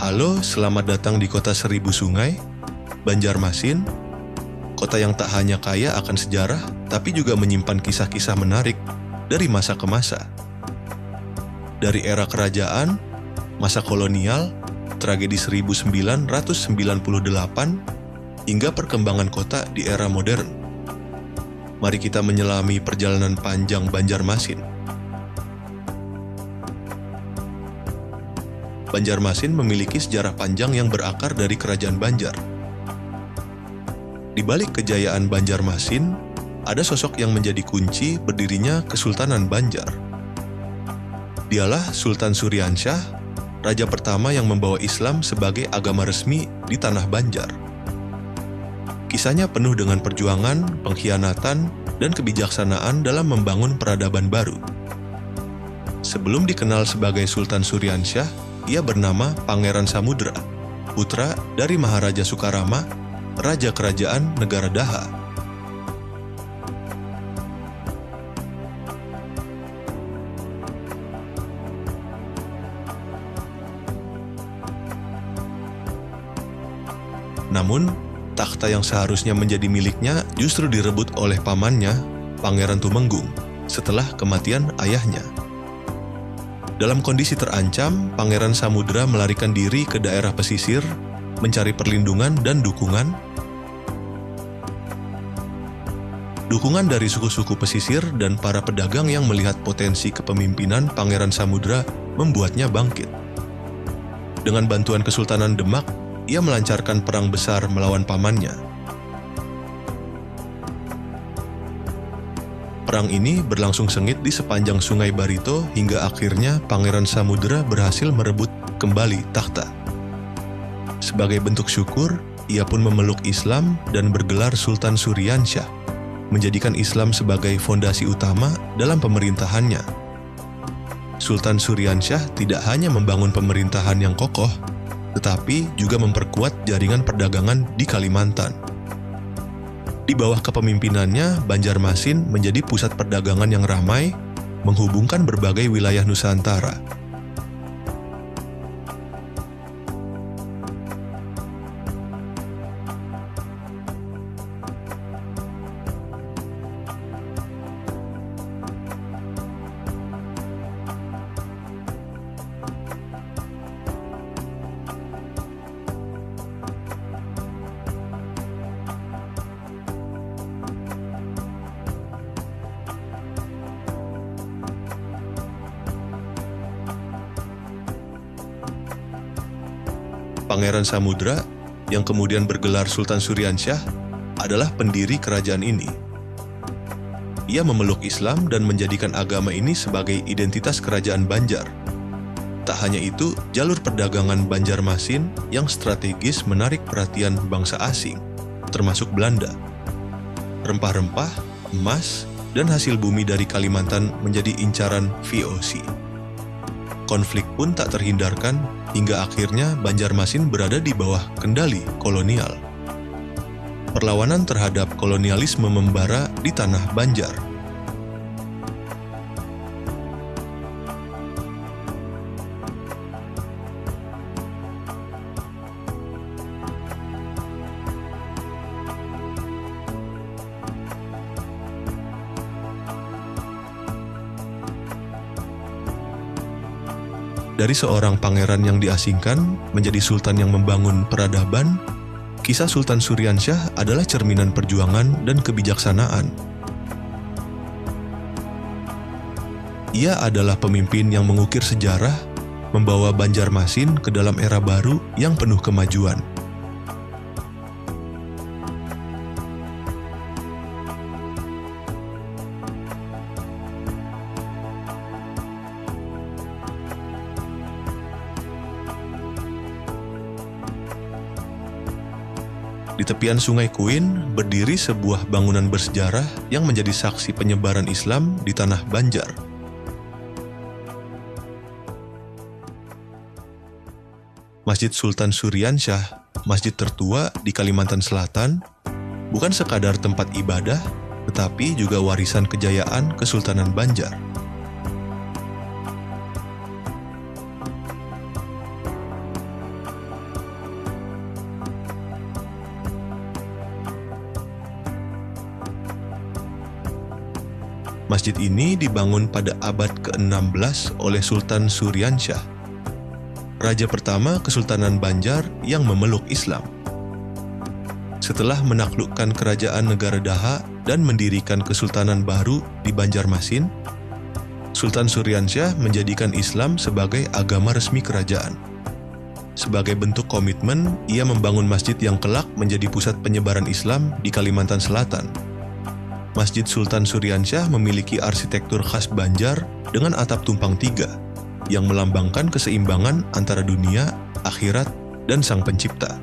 Halo, selamat datang di kota seribu sungai, Banjarmasin, kota yang tak hanya kaya akan sejarah, tapi juga menyimpan kisah-kisah menarik dari masa ke masa. Dari era kerajaan, masa kolonial, tragedi 1998, hingga perkembangan kota di era modern. Mari kita menyelami perjalanan panjang Banjarmasin. Banjarmasin memiliki sejarah panjang yang berakar dari Kerajaan Banjar. Di balik kejayaan Banjarmasin, ada sosok yang menjadi kunci berdirinya Kesultanan Banjar. Dialah Sultan Suryansyah, raja pertama yang membawa Islam sebagai agama resmi di tanah Banjar. Kisahnya penuh dengan perjuangan, pengkhianatan, dan kebijaksanaan dalam membangun peradaban baru. Sebelum dikenal sebagai Sultan Suryansyah, ia bernama Pangeran Samudra, putra dari Maharaja Sukarama, Raja Kerajaan Negara Daha. Namun, takhta yang seharusnya menjadi miliknya justru direbut oleh pamannya, Pangeran Tumenggung, setelah kematian ayahnya. Dalam kondisi terancam, Pangeran Samudra melarikan diri ke daerah pesisir, mencari perlindungan dan dukungan. Dukungan dari suku-suku pesisir dan para pedagang yang melihat potensi kepemimpinan Pangeran Samudra membuatnya bangkit. Dengan bantuan Kesultanan Demak, ia melancarkan perang besar melawan pamannya. Perang ini berlangsung sengit di sepanjang Sungai Barito hingga akhirnya Pangeran Samudra berhasil merebut kembali takhta. Sebagai bentuk syukur, ia pun memeluk Islam dan bergelar Sultan Suryansyah, menjadikan Islam sebagai fondasi utama dalam pemerintahannya. Sultan Suryansyah tidak hanya membangun pemerintahan yang kokoh, tetapi juga memperkuat jaringan perdagangan di Kalimantan. Di bawah kepemimpinannya, Banjarmasin menjadi pusat perdagangan yang ramai, menghubungkan berbagai wilayah Nusantara. Pangeran Samudra, yang kemudian bergelar Sultan Suryansyah, adalah pendiri kerajaan ini. Ia memeluk Islam dan menjadikan agama ini sebagai identitas kerajaan Banjar. Tak hanya itu, jalur perdagangan Banjarmasin yang strategis menarik perhatian bangsa asing, termasuk Belanda. Rempah-rempah, emas, dan hasil bumi dari Kalimantan menjadi incaran VOC. Konflik pun tak terhindarkan hingga akhirnya Banjarmasin berada di bawah kendali kolonial. Perlawanan terhadap kolonialisme membara di tanah Banjar. Dari seorang pangeran yang diasingkan menjadi sultan yang membangun peradaban, kisah Sultan Suryansyah adalah cerminan perjuangan dan kebijaksanaan. Ia adalah pemimpin yang mengukir sejarah, membawa Banjarmasin ke dalam era baru yang penuh kemajuan. Di tepian Sungai Kuin berdiri sebuah bangunan bersejarah yang menjadi saksi penyebaran Islam di tanah Banjar. Masjid Sultan Suryansyah, masjid tertua di Kalimantan Selatan, bukan sekadar tempat ibadah, tetapi juga warisan kejayaan Kesultanan Banjar. Masjid ini dibangun pada abad ke-16 oleh Sultan Suryansyah, raja pertama Kesultanan Banjar yang memeluk Islam. Setelah menaklukkan kerajaan negara Daha dan mendirikan kesultanan baru di Banjarmasin, Sultan Suryansyah menjadikan Islam sebagai agama resmi kerajaan. Sebagai bentuk komitmen, ia membangun masjid yang kelak menjadi pusat penyebaran Islam di Kalimantan Selatan. Masjid Sultan Suryansyah memiliki arsitektur khas Banjar dengan atap tumpang tiga, yang melambangkan keseimbangan antara dunia, akhirat, dan Sang Pencipta.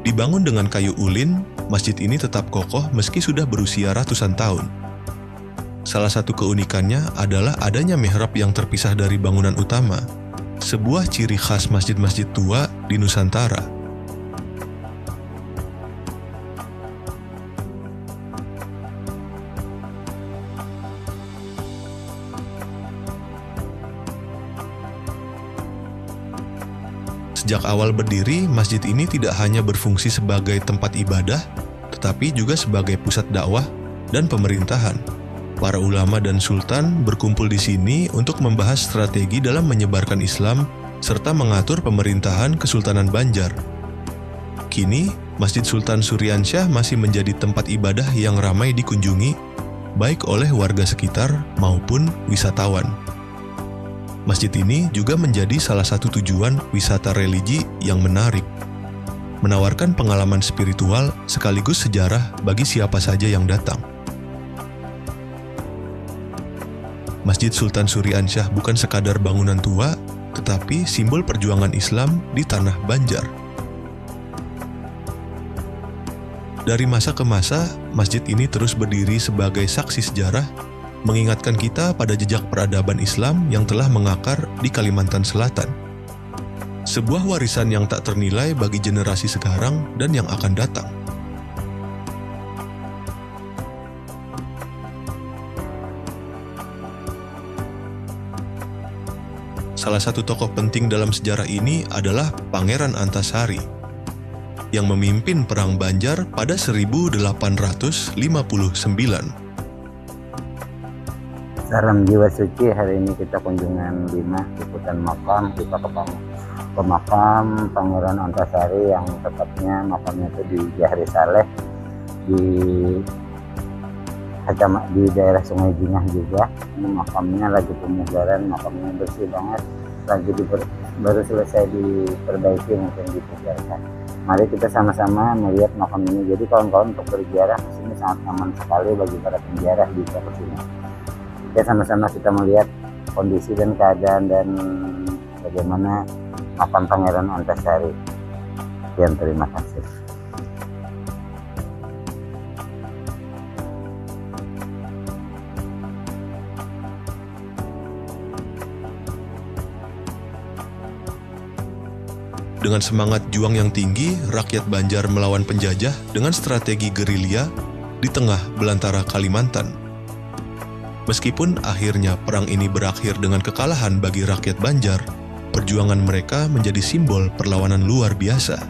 Dibangun dengan kayu ulin, masjid ini tetap kokoh meski sudah berusia ratusan tahun. Salah satu keunikannya adalah adanya mihrab yang terpisah dari bangunan utama, sebuah ciri khas masjid-masjid tua di Nusantara. Sejak awal berdiri, masjid ini tidak hanya berfungsi sebagai tempat ibadah, tetapi juga sebagai pusat dakwah dan pemerintahan. Para ulama dan sultan berkumpul di sini untuk membahas strategi dalam menyebarkan Islam serta mengatur pemerintahan Kesultanan Banjar. Kini, Masjid Sultan Suryansyah masih menjadi tempat ibadah yang ramai dikunjungi, baik oleh warga sekitar maupun wisatawan. Masjid ini juga menjadi salah satu tujuan wisata religi yang menarik, menawarkan pengalaman spiritual sekaligus sejarah bagi siapa saja yang datang. Masjid Sultan Suryansyah bukan sekadar bangunan tua, tetapi simbol perjuangan Islam di tanah Banjar. Dari masa ke masa, masjid ini terus berdiri sebagai saksi sejarah, mengingatkan kita pada jejak peradaban Islam yang telah mengakar di Kalimantan Selatan. Sebuah warisan yang tak ternilai bagi generasi sekarang dan yang akan datang. Salah satu tokoh penting dalam sejarah ini adalah Pangeran Antasari, yang memimpin Perang Banjar pada 1859. Salam jiwa suci, hari ini kita kunjungan Lima Liputan Makam. Kita ke makam Pangeran Antasari yang tepatnya makamnya itu di Jahri Saleh di daerah Sungai Jingah juga. Ini makamnya lagi pemugaran, makamnya bersih banget, baru selesai diperbaiki, mungkin dipugarkan. Mari kita sama-sama melihat makam ini. Jadi kawan-kawan, untuk berziarah ke sini sangat aman sekali bagi para penziarah di kota sini. Kita sama-sama kita melihat kondisi dan keadaan dan bagaimana makam Pangeran Antasari. Sekian, terima kasih. Dengan semangat juang yang tinggi, rakyat Banjar melawan penjajah dengan strategi gerilya di tengah belantara Kalimantan. Meskipun akhirnya perang ini berakhir dengan kekalahan bagi rakyat Banjar, perjuangan mereka menjadi simbol perlawanan luar biasa.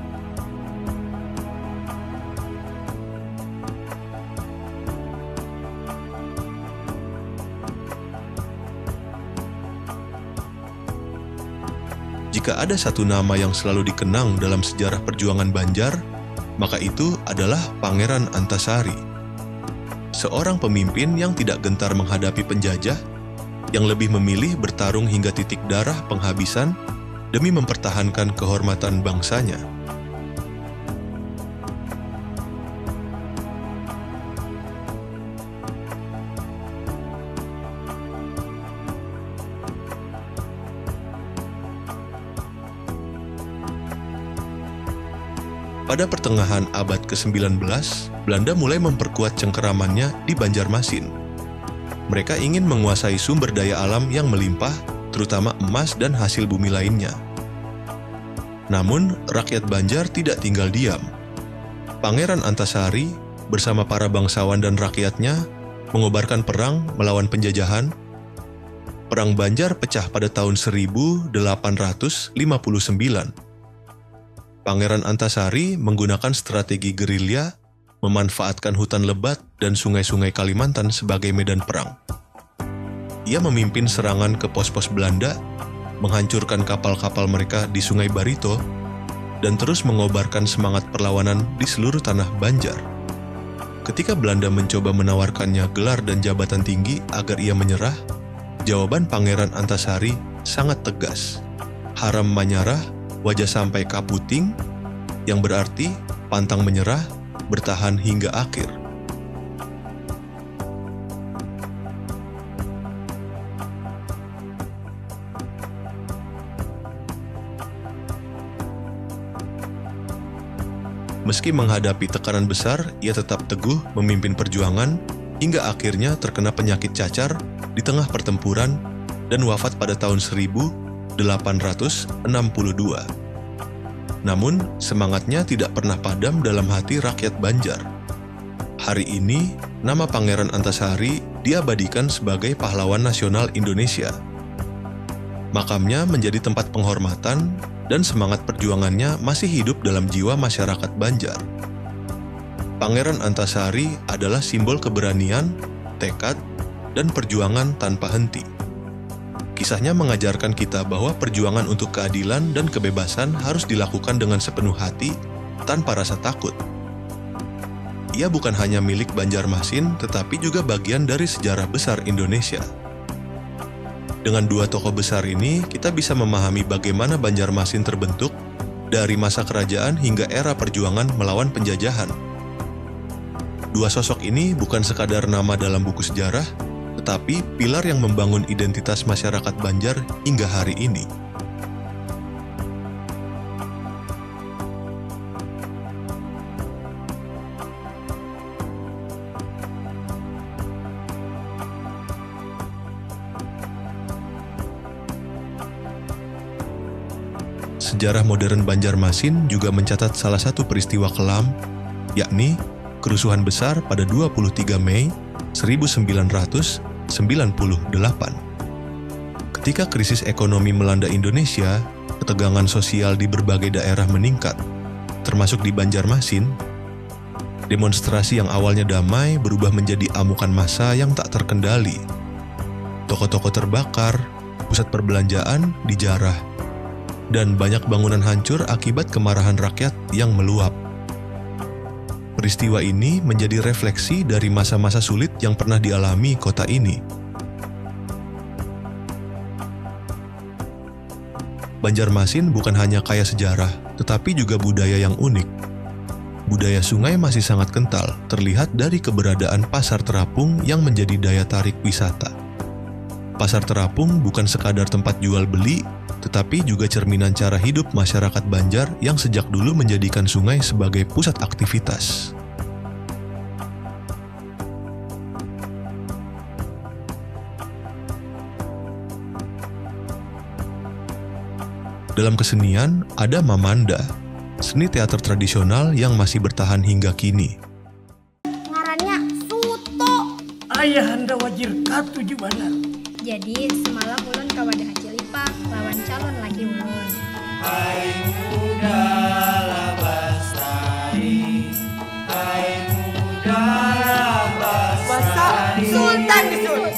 Jika ada satu nama yang selalu dikenang dalam sejarah perjuangan Banjar, maka itu adalah Pangeran Antasari. Seorang pemimpin yang tidak gentar menghadapi penjajah, yang lebih memilih bertarung hingga titik darah penghabisan demi mempertahankan kehormatan bangsanya. Pada pertengahan abad ke-19, Belanda mulai memperkuat cengkeramannya di Banjarmasin. Mereka ingin menguasai sumber daya alam yang melimpah, terutama emas dan hasil bumi lainnya. Namun, rakyat Banjar tidak tinggal diam. Pangeran Antasari bersama para bangsawan dan rakyatnya mengobarkan perang melawan penjajahan. Perang Banjar pecah pada tahun 1859. Pangeran Antasari menggunakan strategi gerilya memanfaatkan hutan lebat dan sungai-sungai Kalimantan sebagai medan perang. Ia memimpin serangan ke pos-pos Belanda, menghancurkan kapal-kapal mereka di Sungai Barito, dan terus mengobarkan semangat perlawanan di seluruh tanah Banjar. Ketika Belanda mencoba menawarkannya gelar dan jabatan tinggi agar ia menyerah, jawaban Pangeran Antasari sangat tegas. Haram manyarah, wajah sampai kaputing, yang berarti pantang menyerah, bertahan hingga akhir. Meski menghadapi tekanan besar, ia tetap teguh memimpin perjuangan hingga akhirnya terkena penyakit cacar di tengah pertempuran dan wafat pada tahun 1862. Namun, semangatnya tidak pernah padam dalam hati rakyat Banjar. Hari ini, nama Pangeran Antasari diabadikan sebagai pahlawan nasional Indonesia. Makamnya menjadi tempat penghormatan dan semangat perjuangannya masih hidup dalam jiwa masyarakat Banjar. Pangeran Antasari adalah simbol keberanian, tekad, dan perjuangan tanpa henti. Kisahnya mengajarkan kita bahwa perjuangan untuk keadilan dan kebebasan harus dilakukan dengan sepenuh hati, tanpa rasa takut. Ia bukan hanya milik Banjarmasin, tetapi juga bagian dari sejarah besar Indonesia. Dengan dua tokoh besar ini, kita bisa memahami bagaimana Banjarmasin terbentuk dari masa kerajaan hingga era perjuangan melawan penjajahan. Dua sosok ini bukan sekadar nama dalam buku sejarah, tetapi pilar yang membangun identitas masyarakat Banjar hingga hari ini. Sejarah modern Banjarmasin juga mencatat salah satu peristiwa kelam, yakni kerusuhan besar pada 23 Mei 1998. Ketika krisis ekonomi melanda Indonesia, ketegangan sosial di berbagai daerah meningkat, termasuk di Banjarmasin. Demonstrasi yang awalnya damai berubah menjadi amukan massa yang tak terkendali. Toko-toko terbakar, pusat perbelanjaan dijarah, dan banyak bangunan hancur akibat kemarahan rakyat yang meluap. Peristiwa ini menjadi refleksi dari masa-masa sulit yang pernah dialami kota ini. Banjarmasin bukan hanya kaya sejarah, tetapi juga budaya yang unik. Budaya sungai masih sangat kental, terlihat dari keberadaan pasar terapung yang menjadi daya tarik wisata. Pasar terapung bukan sekadar tempat jual beli, tetapi juga cerminan cara hidup masyarakat Banjar yang sejak dulu menjadikan sungai sebagai pusat aktivitas. Dalam kesenian, ada Mamanda, seni teater tradisional yang masih bertahan hingga kini. Ngarannya Suto. Ayahanda wajir katu jubana. Jadi semalam ulun ka wadah Cilipak lawan calon laki ulun. Hai muda labastari, hai muda labastari. Sultan disebut.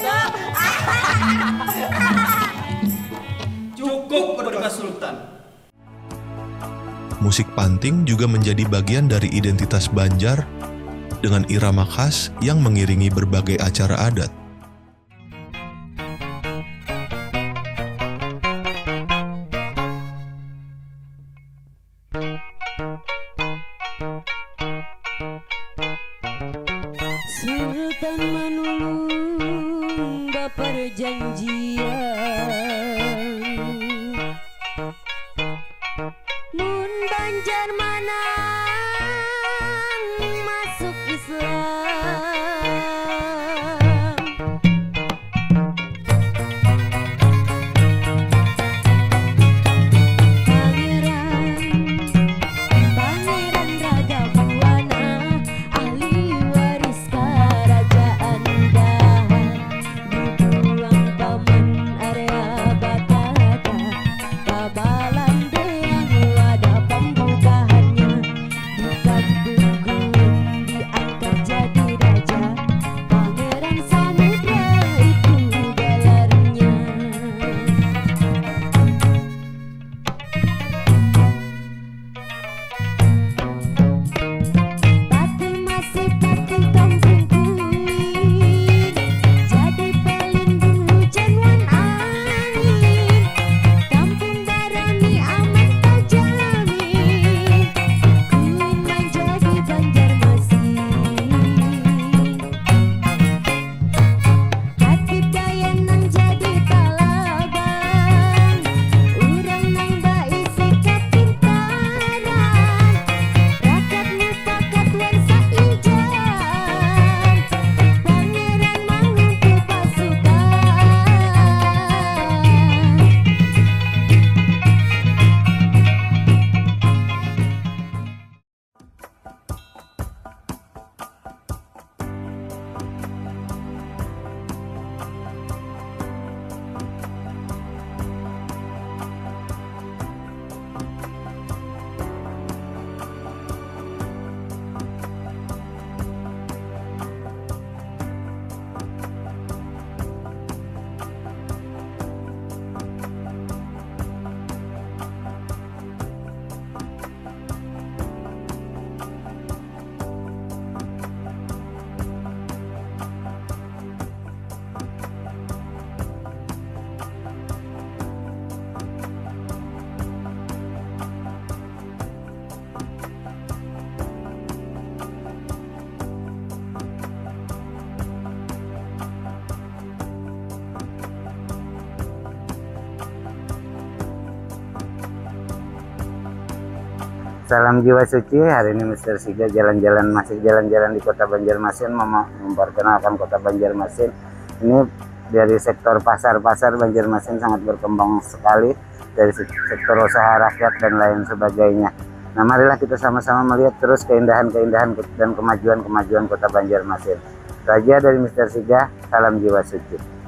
Cukup berkas Sultan. Musik panting juga menjadi bagian dari identitas Banjar dengan irama khas yang mengiringi berbagai acara adat. Sultan manulung perjanjian, mun Banjar manang masuk Islam. Pangeran Raga Buana, ahli waris kerajaan Dahan, dibuang paman area Batata, kabalan deang wadah pembukaannya, di kampung di Salam jiwa suci. Hari ini Mr. Siga masih jalan-jalan di Kota Banjarmasin, memperkenalkan Kota Banjarmasin. Ini dari sektor pasar Banjarmasin sangat berkembang sekali, dari sektor usaha rakyat dan lain sebagainya. Nah, marilah kita sama-sama melihat terus keindahan-keindahan dan kemajuan Kota Banjarmasin. Raja dari Mr. Siga, salam jiwa suci.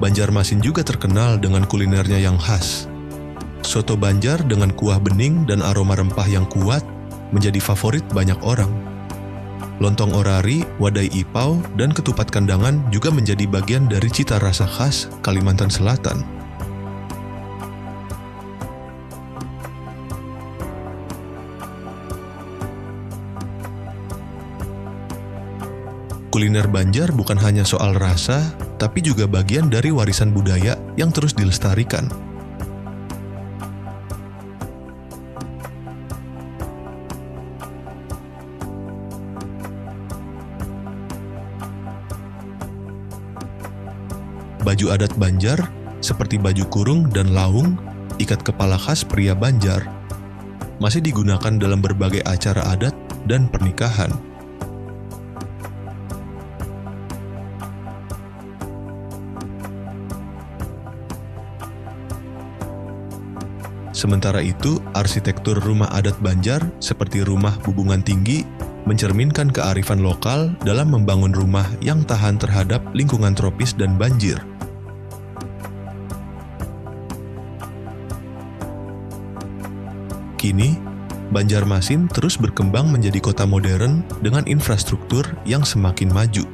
Banjarmasin juga terkenal dengan kulinernya yang khas. Soto Banjar dengan kuah bening dan aroma rempah yang kuat menjadi favorit banyak orang. Lontong orari, wadai ipau, dan ketupat kandangan juga menjadi bagian dari cita rasa khas Kalimantan Selatan. Kuliner Banjar bukan hanya soal rasa, tapi juga bagian dari warisan budaya yang terus dilestarikan. Baju adat Banjar, seperti baju kurung dan laung, ikat kepala khas pria Banjar, masih digunakan dalam berbagai acara adat dan pernikahan. Sementara itu, arsitektur rumah adat Banjar seperti rumah bubungan tinggi mencerminkan kearifan lokal dalam membangun rumah yang tahan terhadap lingkungan tropis dan banjir. Kini, Banjarmasin terus berkembang menjadi kota modern dengan infrastruktur yang semakin maju.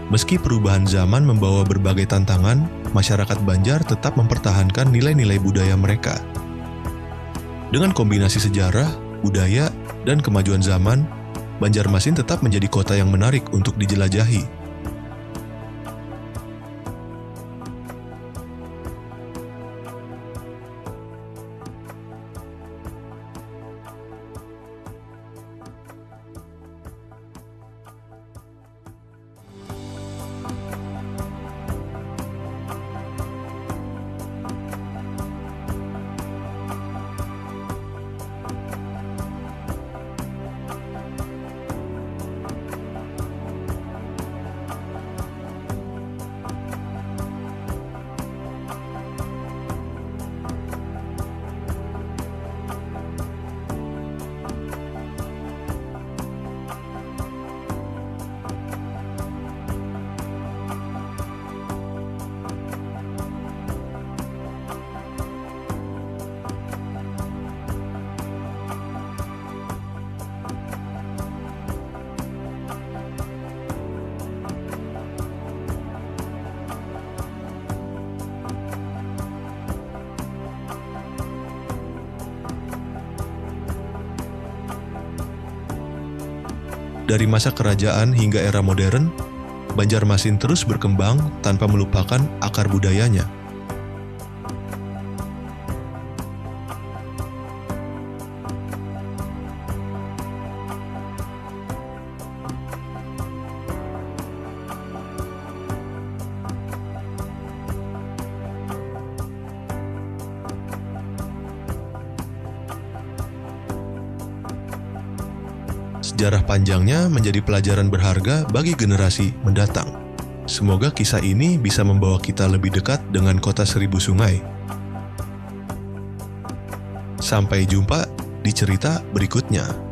Meski perubahan zaman membawa berbagai tantangan, masyarakat Banjar tetap mempertahankan nilai-nilai budaya mereka. Dengan kombinasi sejarah, budaya, dan kemajuan zaman, Banjarmasin tetap menjadi kota yang menarik untuk dijelajahi. Dari masa kerajaan hingga era modern, Banjarmasin terus berkembang tanpa melupakan akar budayanya. Sejarah panjangnya menjadi pelajaran berharga bagi generasi mendatang. Semoga kisah ini bisa membawa kita lebih dekat dengan kota seribu sungai. Sampai jumpa di cerita berikutnya.